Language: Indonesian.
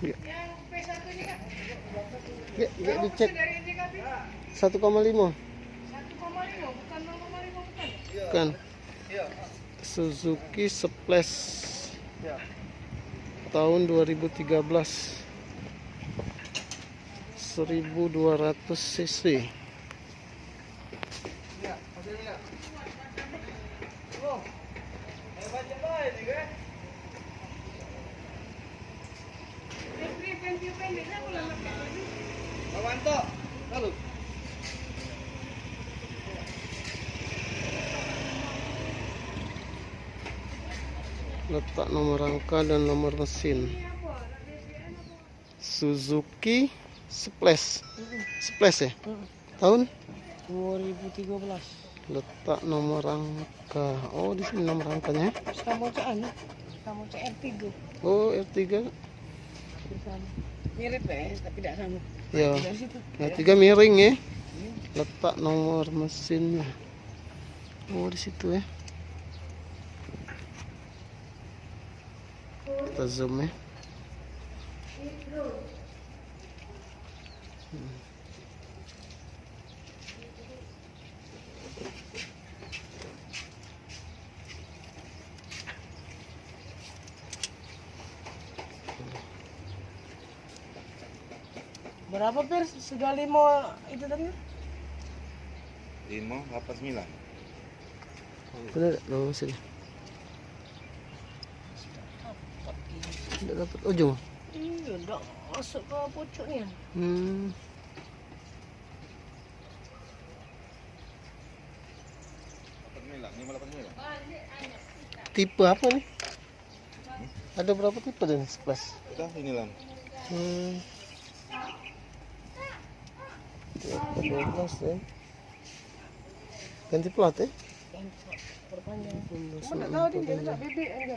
Ya. Yang P1 ini Kak. Ya dicek. 1,5. 1,5 bukan 0,5 bukan. Bukan. Suzuki Splash. Tahun 2013. 1200 cc. Letak nomor rangka dan nomor mesin. Suzuki Splash. Splash ya? Tahun 2013. letak nomor rangka. Oh, di sini nomor rangkanya. Sama R3. Oh, R3. Mirip ya, tapi tidak sama. Ya. Dari situ. R3 miring ya. Letak nomor mesinnya. Oh, di situ ya. Kita zoom ya. Berapa per? Sudah 5 itu tadi? 589. Benar nomor mesin. Tidak dapat ujung. Iya, udah masuk ke pucuknya. Tipe apa nih? Ada berapa tipe dan Splash? Udah ini lah. 12 ya. Ganti plat ya? Perpanjang. Cuma Cuma nggak tahu dia nggak bebek aja.